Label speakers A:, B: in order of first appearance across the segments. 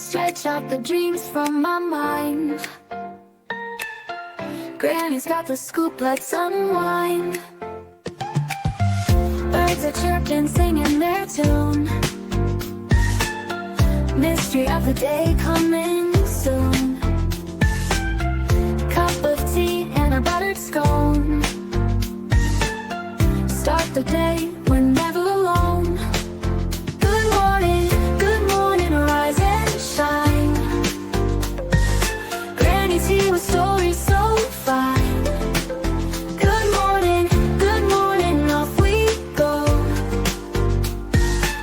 A: stretch out the dreams from my mind. Granny's got the scoop, let's unwind. Birds are chirping, singing their tune. Mystery of the day coming soon. Cup of tea and a buttered scone. Start the day, we're never alone. Good morning, rise and shine. Granny's here with stories so fine. Good morning, off we go.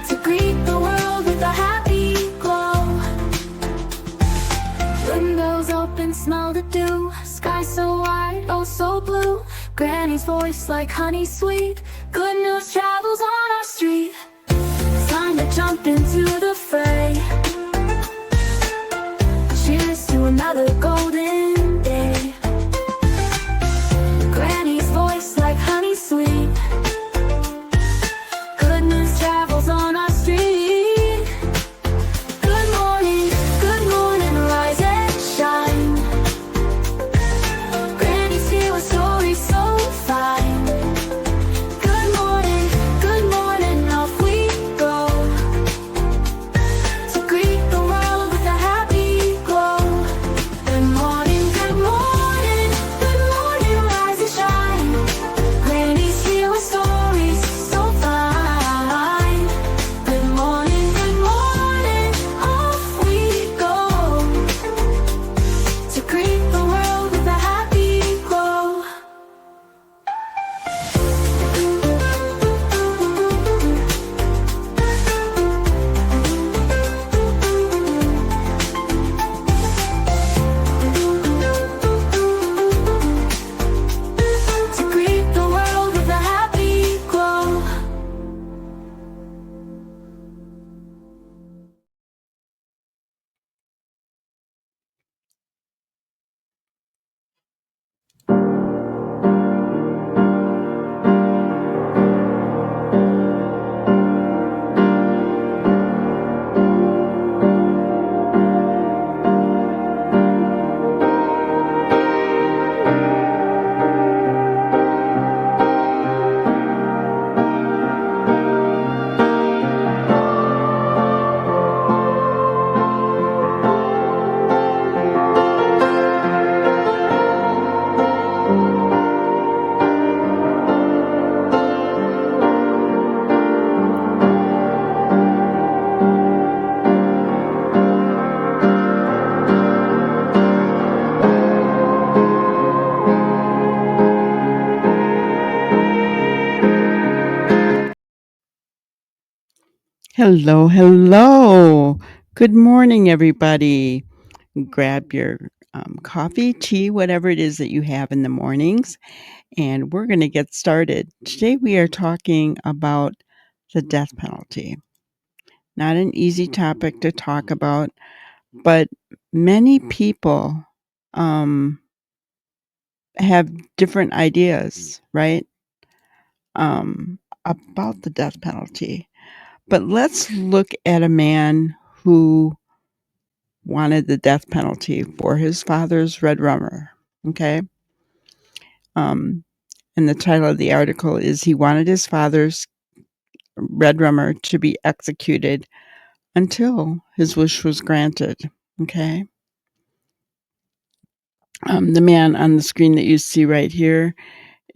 A: To greet the world with a happy glow. Windows open, smell the dew. Sky so wide, oh so blue. Granny's voice like honey sweet. Good news travels on our street. It's time to jump into the fray. Cheers to another golden day. Granny's voice like honey sweet. Good news travels on our street. Good morning, rise and shine. Granny's here with stories so fine. Good morning, off we go. To greet the world with a happy glow. Good morning, rise and shine. Granny's here with stories so fine. Good morning, off we go. To greet the world with a happy glow. To greet the world with a happy glow.
B: Hello. Good morning, everybody. Grab your coffee, tea, whatever it is that you have in the mornings, and we're going to get started. Today, we are talking about the death penalty. Not an easy topic to talk about, but many people have different ideas, right, about the death penalty. But let's look at a man who wanted the death penalty for his father's red rummer. Okay. And the title of the article is He Wanted His Father's Red Rummer to be Executed Until His Wish Was Granted. Okay. The man on the screen that you see right here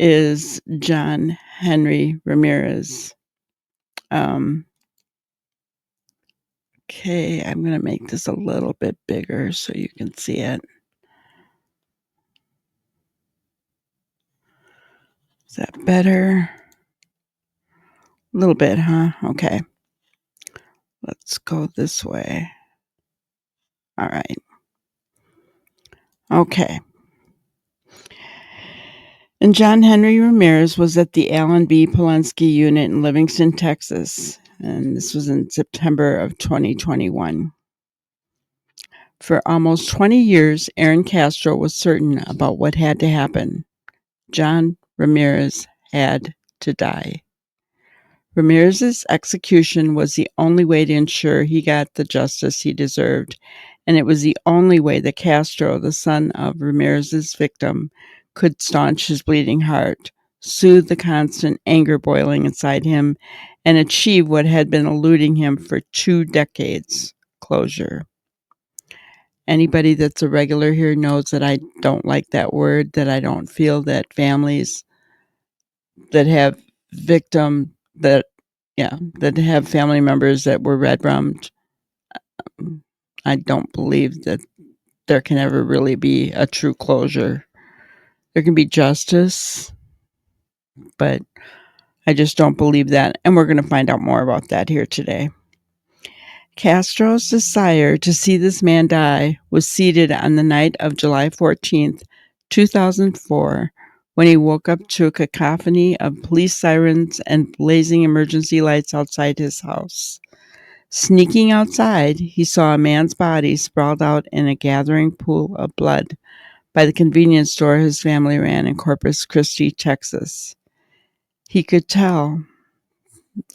B: is John Henry Ramirez. Okay, I'm going to make this a little bit bigger so you can see it. Is that better? A little bit, huh? Okay. Let's go this way. All right. Okay. And John Henry Ramirez was at the Allen B. Polensky unit in Livingston, Texas. And this was in September of 2021. For almost 20 years, Aaron Castro was certain about what had to happen. John Ramirez had to die. Ramirez's execution was the only way to ensure he got the justice he deserved, and it was the only way that Castro, the son of Ramirez's victim, could staunch his bleeding heart, soothe the constant anger boiling inside him, and achieve what had been eluding him for 2 decades: closure. Anybody that's a regular here knows that I don't like that word, that I don't feel that families that have victim that that have family members that were red rummed. I don't believe that there can ever really be a true closure. There can be justice, but I just don't believe that. And we're going to find out more about that here today. Castro's desire to see this man die was seated on the night of July 14th, 2004, when he woke up to a cacophony of police sirens and blazing emergency lights outside his house. Sneaking outside, he saw a man's body sprawled out in a gathering pool of blood by the convenience store his family ran in Corpus Christi, Texas. He could tell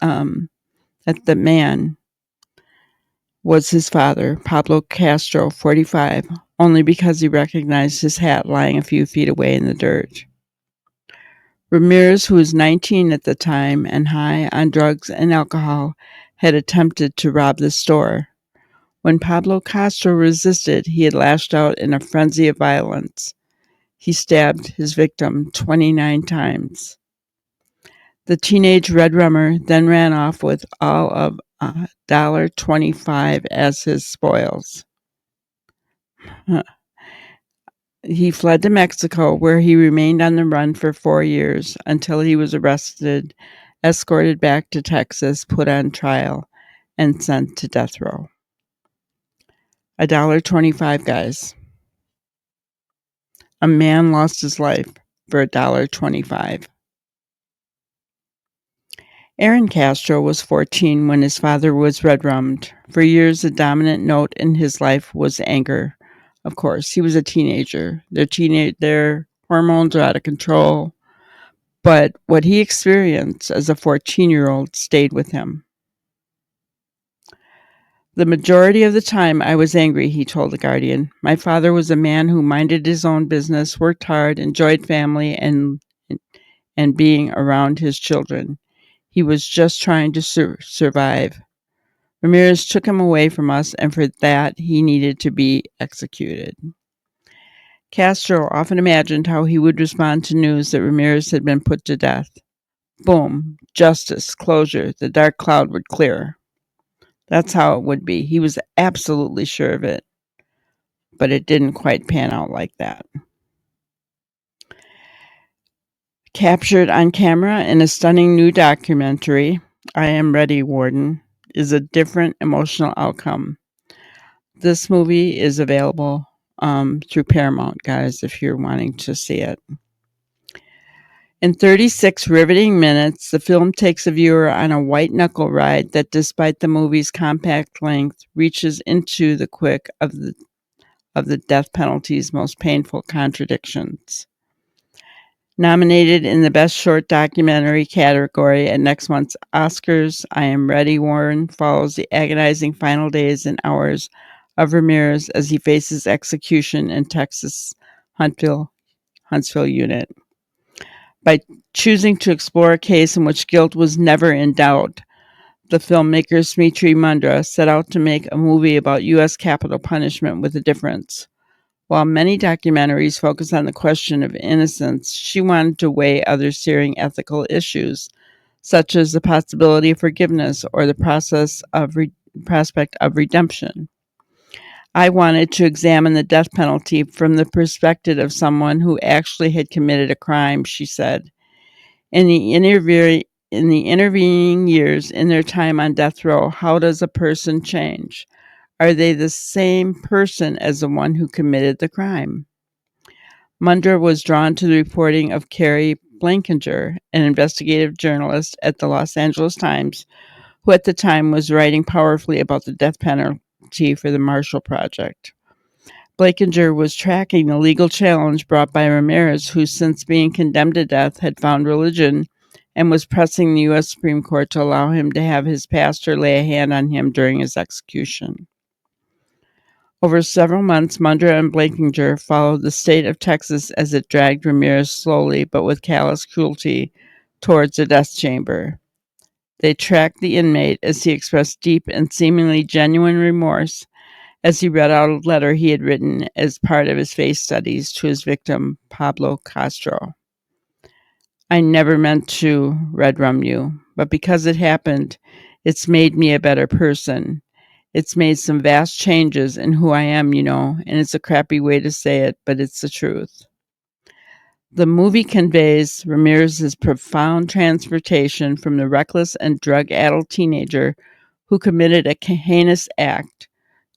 B: that the man was his father, Pablo Castro, 45, only because he recognized his hat lying a few feet away in the dirt. Ramirez, who was 19 at the time and high on drugs and alcohol, had attempted to rob the store. When Pablo Castro resisted, he had lashed out in a frenzy of violence. He stabbed his victim 29 times. The teenage red rummer then ran off with all of $1.25 as his spoils. He fled to Mexico, where he remained on the run for 4 years until he was arrested, escorted back to Texas, put on trial, and sent to death row. $1.25, guys. A man lost his life for $1.25. Aaron Castro was 14 when his father was red-rummed. For years, the dominant note in his life was anger. Of course, he was a teenager. Their hormones are out of control. But what he experienced as a 14-year-old stayed with him. The majority of the time I was angry, he told the Guardian. My father was a man who minded his own business, worked hard, enjoyed family, and being around his children. He was just trying to survive. Ramirez took him away from us, and for that, he needed to be executed. Castro often imagined how he would respond to news that Ramirez had been put to death. Boom, justice, closure, the dark cloud would clear. That's how it would be. He was absolutely sure of it, but it didn't quite pan out like that. Captured on camera in a stunning new documentary, I Am Ready, Warden, is a different emotional outcome. This movie is available through Paramount, guys, if you're wanting to see it. In 36 riveting minutes, the film takes a viewer on a white-knuckle ride that, despite the movie's compact length, reaches into the quick of the death penalty's most painful contradictions. Nominated in the Best Short Documentary category at next month's Oscars, I Am Ready, Warren follows the agonizing final days and hours of Ramirez as he faces execution in Texas' Huntsville unit. By choosing to explore a case in which guilt was never in doubt, the filmmaker Smriti Mundra set out to make a movie about U.S. capital punishment with a difference. While many documentaries focus on the question of innocence, she wanted to weigh other searing ethical issues, such as the possibility of forgiveness or the prospect of redemption. I wanted to examine the death penalty from the perspective of someone who actually had committed a crime, she said. In the intervening years in their time on death row, how does a person change? Are they the same person as the one who committed the crime? Mundra was drawn to the reporting of Carrie Blankinger, an investigative journalist at the Los Angeles Times, who at the time was writing powerfully about the death penalty for the Marshall Project. Blankinger was tracking the legal challenge brought by Ramirez, who, since being condemned to death, had found religion and was pressing the U.S. Supreme Court to allow him to have his pastor lay a hand on him during his execution. Over several months, Mundra and Blankinger followed the state of Texas as it dragged Ramirez slowly but with callous cruelty towards the death chamber. They tracked the inmate as he expressed deep and seemingly genuine remorse as he read out a letter he had written as part of his face studies to his victim, Pablo Castro. I never meant to red rum you, but because it happened, it's made me a better person. It's made some vast changes in who I am, and it's a crappy way to say it, but it's the truth. The movie conveys Ramirez's profound transformation from the reckless and drug-addled teenager who committed a heinous act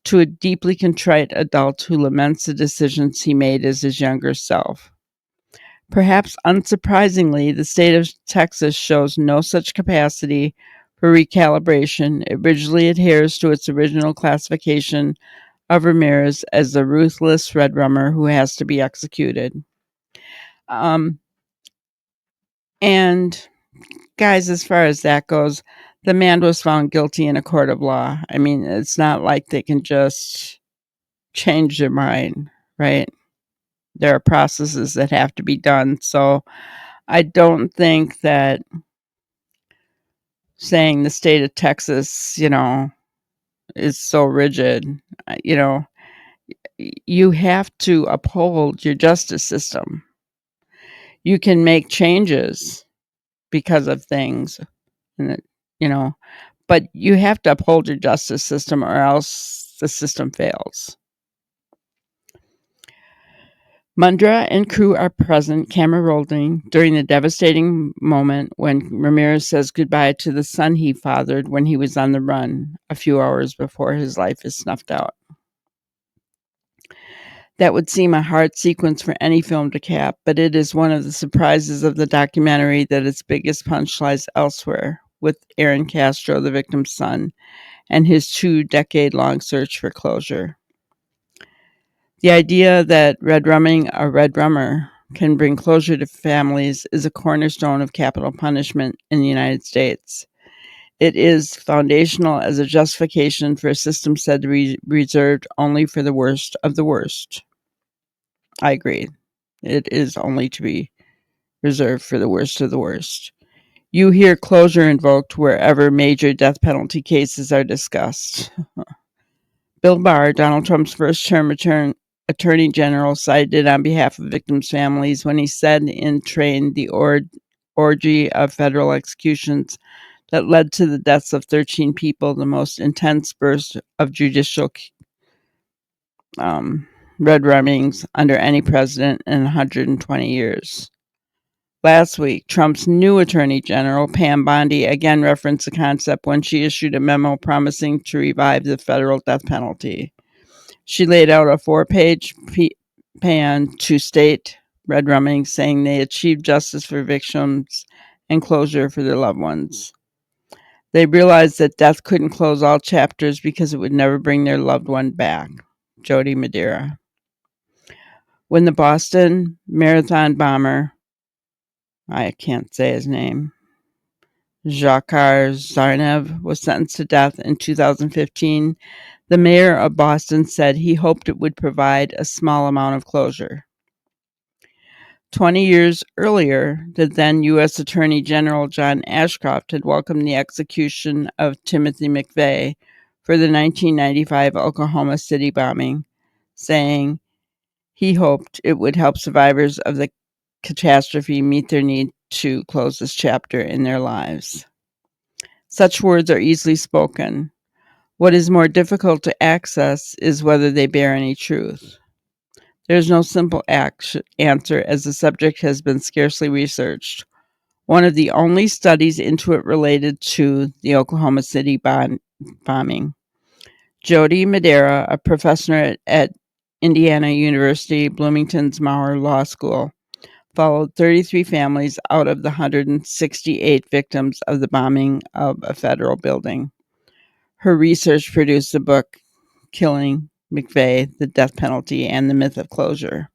B: to a deeply contrite adult who laments the decisions he made as his younger self. Perhaps unsurprisingly, the state of Texas shows no such capacity for recalibration. It rigidly adheres to its original classification of Ramirez as the ruthless red rummer who has to be executed. And guys, as far as that goes, the man was found guilty in a court of law. I mean, it's not like they can just change their mind, right? There are processes that have to be done. So I don't think that saying the state of Texas, is so rigid. You know, you have to uphold your justice system. You can make changes because of things, and but you have to uphold your justice system or else the system fails. Mundra and crew are present, camera rolling, during the devastating moment when Ramirez says goodbye to the son he fathered when he was on the run a few hours before his life is snuffed out. That would seem a hard sequence for any film to cap, but it is one of the surprises of the documentary that its biggest punch lies elsewhere, with Aaron Castro, the victim's son, and his 2-decade-long search for closure. The idea that red rumming a red rummer can bring closure to families is a cornerstone of capital punishment in the United States. It is foundational as a justification for a system said to be reserved only for the worst of the worst. I agree. It is only to be reserved for the worst of the worst. You hear closure invoked wherever major death penalty cases are discussed. Bill Barr, Donald Trump's first-term Attorney General, cited it on behalf of victims' families when he said in Train the orgy of federal executions that led to the deaths of 13 people, the most intense burst of judicial red rummings under any president in 120 years. Last week, Trump's new Attorney General, Pam Bondi, again referenced the concept when she issued a memo promising to revive the federal death penalty. She laid out a 4-page plan to state red rumming, saying they achieved justice for victims and closure for their loved ones. They realized that death couldn't close all chapters because it would never bring their loved one back. Jody Madeira. When the Boston Marathon bomber, I can't say his name, Dzhokhar Zarnev, was sentenced to death in 2015, the mayor of Boston said he hoped it would provide a small amount of closure. 20 years earlier, the then U.S. Attorney General John Ashcroft had welcomed the execution of Timothy McVeigh for the 1995 Oklahoma City bombing, saying he hoped it would help survivors of the catastrophe meet their need to close this chapter in their lives. Such words are easily spoken. What is more difficult to access is whether they bear any truth. There is no simple answer, as the subject has been scarcely researched. One of the only studies into it related to the Oklahoma City bombing. Jody Madeira, a professor at Indiana University, Bloomington's Maurer Law School, followed 33 families out of the 168 victims of the bombing of a federal building. Her research produced the book, Killing McVeigh, The Death Penalty and the Myth of Closure.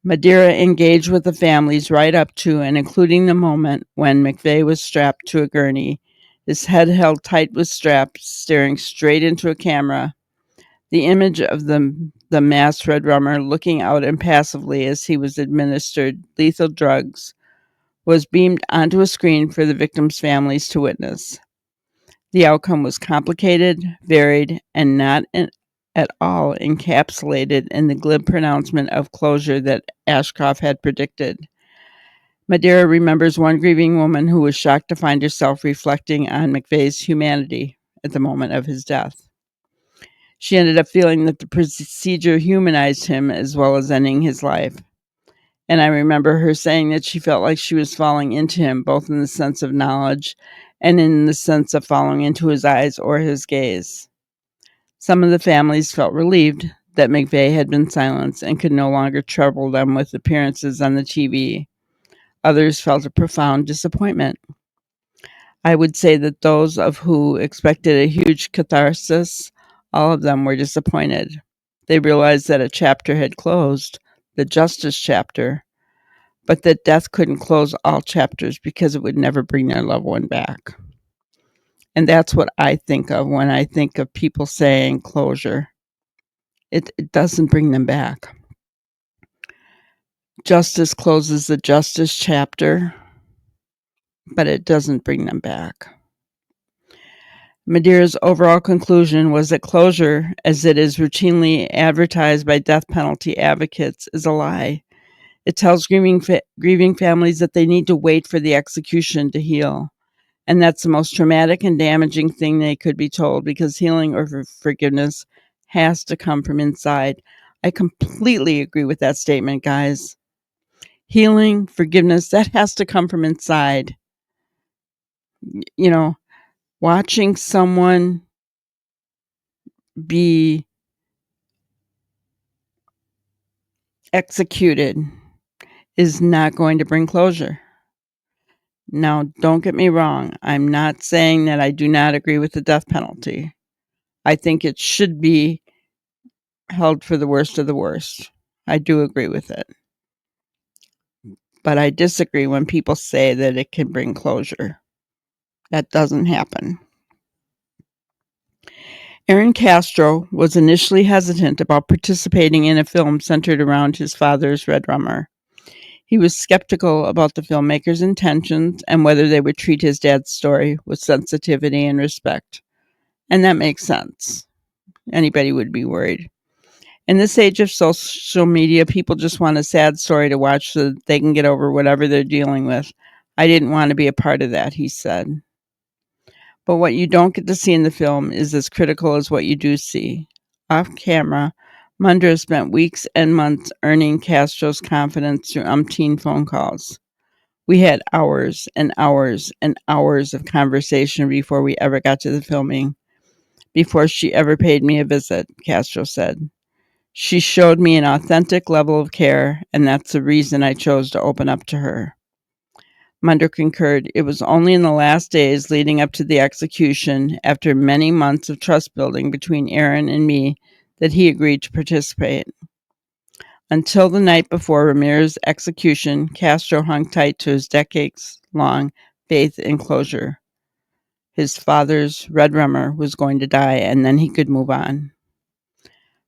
B: Madeira engaged with the families right up to and including the moment when McVeigh was strapped to a gurney, his head held tight with straps, staring straight into a camera. The image of the masked Red Rummer looking out impassively as he was administered lethal drugs was beamed onto a screen for the victims' families to witness. The outcome was complicated, varied, and not at all encapsulated in the glib pronouncement of closure that Ashcroft had predicted. Madeira remembers one grieving woman who was shocked to find herself reflecting on McVeigh's humanity at the moment of his death. She ended up feeling that the procedure humanized him as well as ending his life. And I remember her saying that she felt like she was falling into him, both in the sense of knowledge and in the sense of falling into his eyes or his gaze. Some of the families felt relieved that McVeigh had been silenced and could no longer trouble them with appearances on the TV. Others felt a profound disappointment. I would say that those of who expected a huge catharsis, all of them were disappointed. They realized that a chapter had closed, the justice chapter, but that death couldn't close all chapters because it would never bring their loved one back. And that's what I think of when I think of people saying closure. It doesn't bring them back. Justice closes the justice chapter, but it doesn't bring them back. Madeira's overall conclusion was that closure, as it is routinely advertised by death penalty advocates, is a lie. It tells grieving families that they need to wait for the execution to heal. And that's the most traumatic and damaging thing they could be told, because healing or forgiveness has to come from inside. I completely agree with that statement, guys. Healing, forgiveness, that has to come from inside. You know, watching someone be executed is not going to bring closure. Now, don't get me wrong. I'm not saying that I do not agree with the death penalty. I think it should be held for the worst of the worst. I do agree with it. But I disagree when people say that it can bring closure. That doesn't happen. Aaron Castro was initially hesitant about participating in a film centered around his father's Red Rummer. He was skeptical about the filmmaker's intentions and whether they would treat his dad's story with sensitivity and respect. And that makes sense. Anybody would be worried. In this age of social media, people just want a sad story to watch so that they can get over whatever they're dealing with. I didn't want to be a part of that, he said. But what you don't get to see in the film is as critical as what you do see. Off camera, Mundra spent weeks and months earning Castro's confidence through umpteen phone calls. We had hours and hours and hours of conversation before we ever got to the filming, before she ever paid me a visit, Castro said. She showed me an authentic level of care, and that's the reason I chose to open up to her. Munder concurred. It was only in the last days leading up to the execution, after many months of trust building between Aaron and me, that he agreed to participate. Until the night before Ramirez's execution, Castro hung tight to his decades-long faith in closure. His father's Red Rummer was going to die, and then he could move on.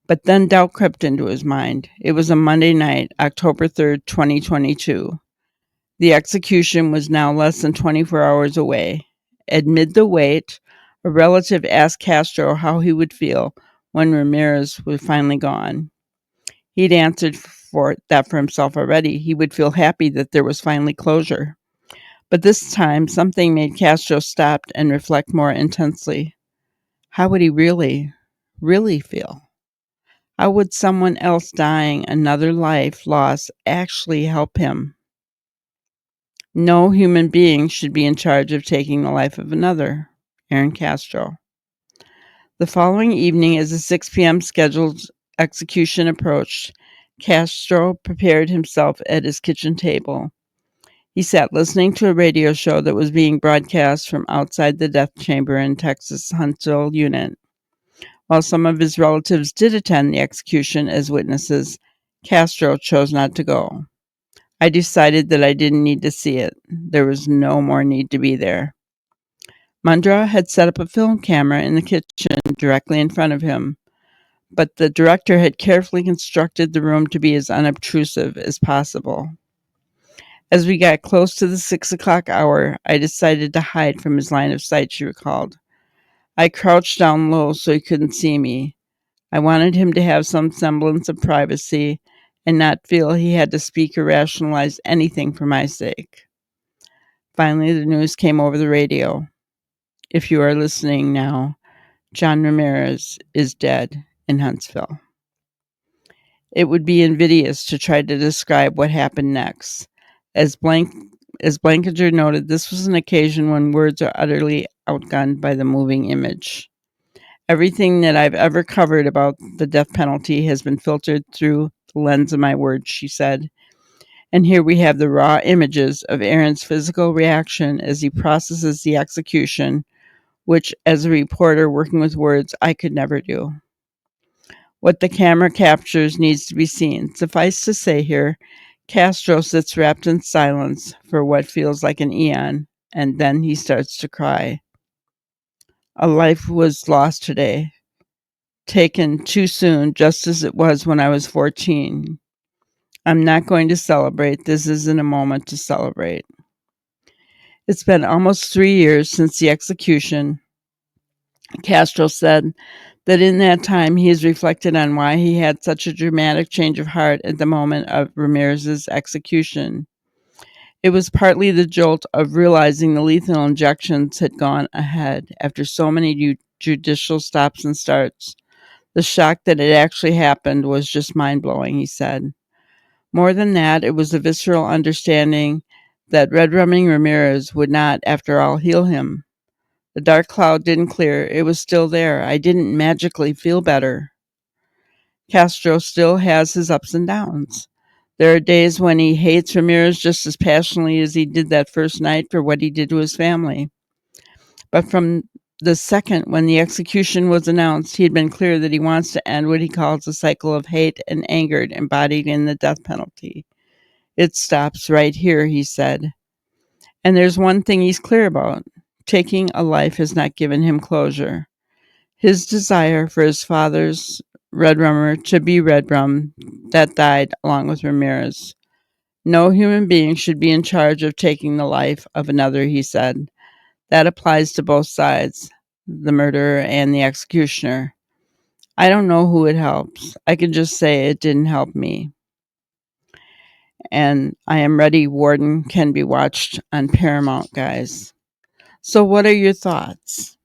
B: But then doubt crept into his mind. It was a Monday night, October 3rd, 2022. The execution was now less than 24 hours away. Amid the wait, a relative asked Castro how he would feel when Ramirez was finally gone. He'd answered for himself already. He would feel happy that there was finally closure. But this time, something made Castro stop and reflect more intensely. How would he really feel? How would someone else dying another life loss actually help him? No human being should be in charge of taking the life of another. Aaron Castro. The following evening, as the 6 p.m. scheduled execution approached, Castro prepared himself at his kitchen table. He sat listening to a radio show that was being broadcast from outside the death chamber in Texas' Huntsville unit. While some of his relatives did attend the execution as witnesses, Castro chose not to go. I decided that I didn't need to see it. There was no more need to be there. Mundra had set up a film camera in the kitchen directly in front of him, but the director had carefully constructed the room to be as unobtrusive as possible. As we got close to the 6 o'clock hour, I decided to hide from his line of sight, she recalled. I crouched down low so he couldn't see me. I wanted him to have some semblance of privacy and not feel he had to speak or rationalize anything for my sake. Finally, the news came over the radio. If you are listening now, John Ramirez is dead in Huntsville. It would be invidious to try to describe what happened next. As Blankinger noted, this was an occasion when words are utterly outgunned by the moving image. Everything that I've ever covered about the death penalty has been filtered through the lens of my words, she said. And here we have the raw images of Aaron's physical reaction as he processes the execution, which, as a reporter working with words, I could never do. What the camera captures needs to be seen. Suffice to say here, Castro sits wrapped in silence for what feels like an eon, and then he starts to cry. A life was lost today, taken too soon, just as it was when I was 14. I'm not going to celebrate. This isn't a moment to celebrate. It's been almost 3 years since the execution. Castro said that in that time he has reflected on why he had such a dramatic change of heart at the moment of Ramirez's execution. It was partly the jolt of realizing the lethal injections had gone ahead after so many judicial stops and starts. The shock that it actually happened was just mind-blowing, he said. More than that, it was the visceral understanding that Red Rumming Ramirez would not, after all, heal him. The dark cloud didn't clear. It was still there. I didn't magically feel better. Castro still has his ups and downs. There are days when he hates Ramirez just as passionately as he did that first night for what he did to his family. But from the second when the execution was announced, he had been clear that he wants to end what he calls a cycle of hate and anger embodied in the death penalty. It stops right here, he said. And there's one thing he's clear about. Taking a life has not given him closure. His desire for his father's Red Rummer to be Red Rum, that died along with Ramirez. No human being should be in charge of taking the life of another, he said. That applies to both sides, the murderer and the executioner. I don't know who it helps. I can just say it didn't help me. And I Am Ready, Warden can be watched on Paramount, guys. So what are your thoughts?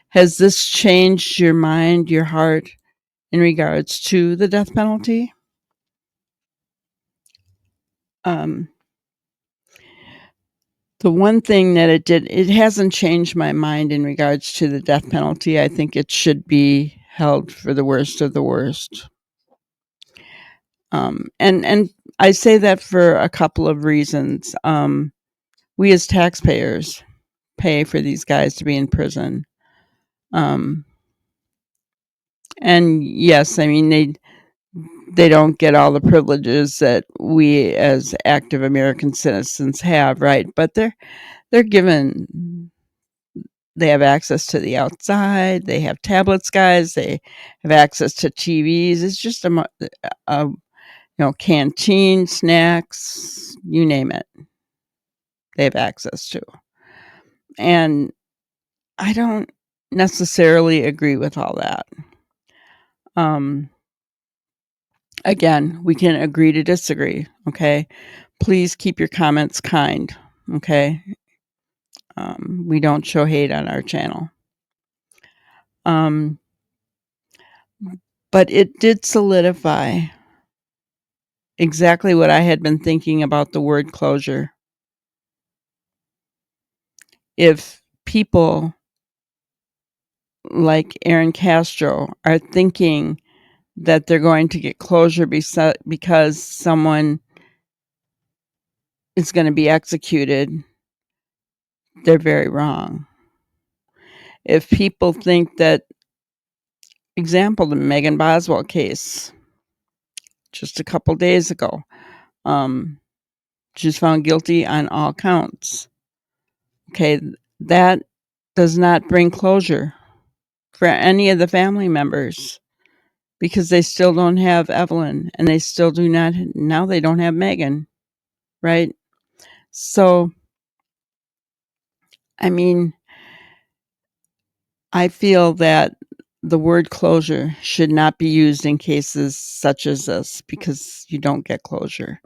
B: Has this changed your mind, your heart in regards to the death penalty? Um, the one thing that it hasn't changed my mind in regards to the death penalty. I think it should be held for the worst of the worst. And I say that for a couple of reasons. We as taxpayers pay for these guys to be in prison. And yes, I mean they don't get all the privileges that we as active American citizens have, right? But they're given they have access to the outside, they have tablets, guys, they have access to TVs. It's just canteen, snacks, you name it. They have access to. And I don't necessarily agree with all that. Again, we can agree to disagree, okay? Please keep your comments kind, okay? We don't show hate on our channel. But it did solidify exactly what I had been thinking about the word closure. If people like Aaron Castro are thinking that they're going to get closure because someone is going to be executed, they're very wrong. If people think that, example, the Megan Boswell case, just a couple days ago. She was found guilty on all counts. Okay, that does not bring closure for any of the family members because they still don't have Evelyn and they still do not, now they don't have Megan, right? So, I mean, I feel that the word closure should not be used in cases such as this because you don't get closure.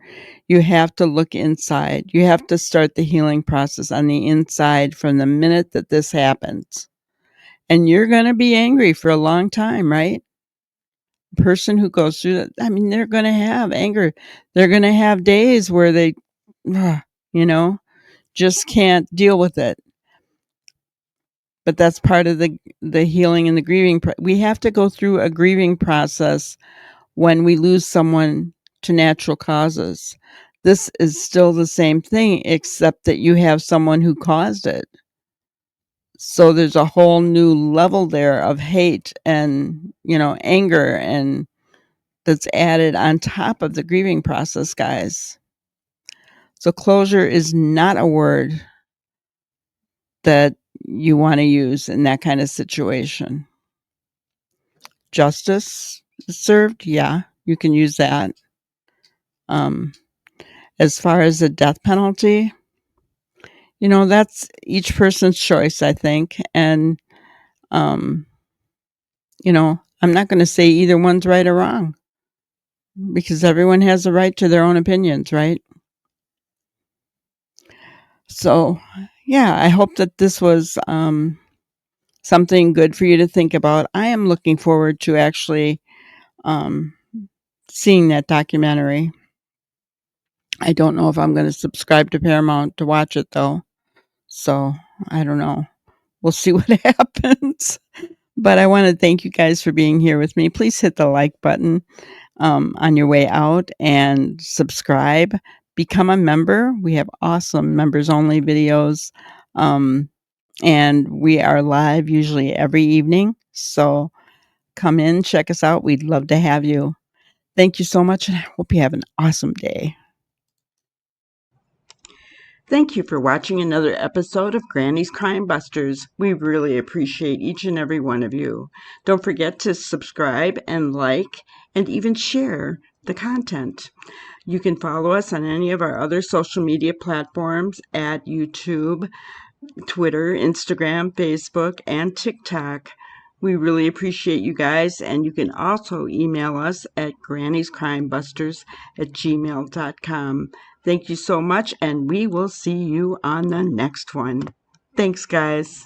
B: You have to look inside. You have to start the healing process on the inside from the minute that this happens. And you're going to be angry for a long time, right? The person who goes through that, I mean, they're going to have anger. They're going to have days where they, just can't deal with it. But that's part of the healing and the grieving. We have to go through a grieving process when we lose someone to natural causes. This is still the same thing, except that you have someone who caused it. So there's a whole new level there of hate and, anger, and that's added on top of the grieving process, guys. So closure is not a word that you want to use in that kind of situation. Justice is served, yeah, you can use that. As far as the death penalty, that's each person's choice, I think. And, I'm not going to say either one's right or wrong because everyone has a right to their own opinions, right? So, yeah, I hope that this was something good for you to think about. I am looking forward to actually seeing that documentary. I don't know if I'm going to subscribe to Paramount to watch it, though. So, I don't know. We'll see what happens. But I want to thank you guys for being here with me. Please hit the like button on your way out and subscribe. Become a member. We have awesome members only videos. And we are live usually every evening. So come in, check us out. We'd love to have you. Thank you so much, and I hope you have an awesome day. Thank you for watching another episode of Granny's Crime Busters. We really appreciate each and every one of you. Don't forget to subscribe and like and even share the content. You can follow us on any of our other social media platforms at YouTube, Twitter, Instagram, Facebook, and TikTok. We really appreciate you guys, and you can also email us at grannyscrimebusters@gmail.com. Thank you so much, and we will see you on the next one. Thanks, guys.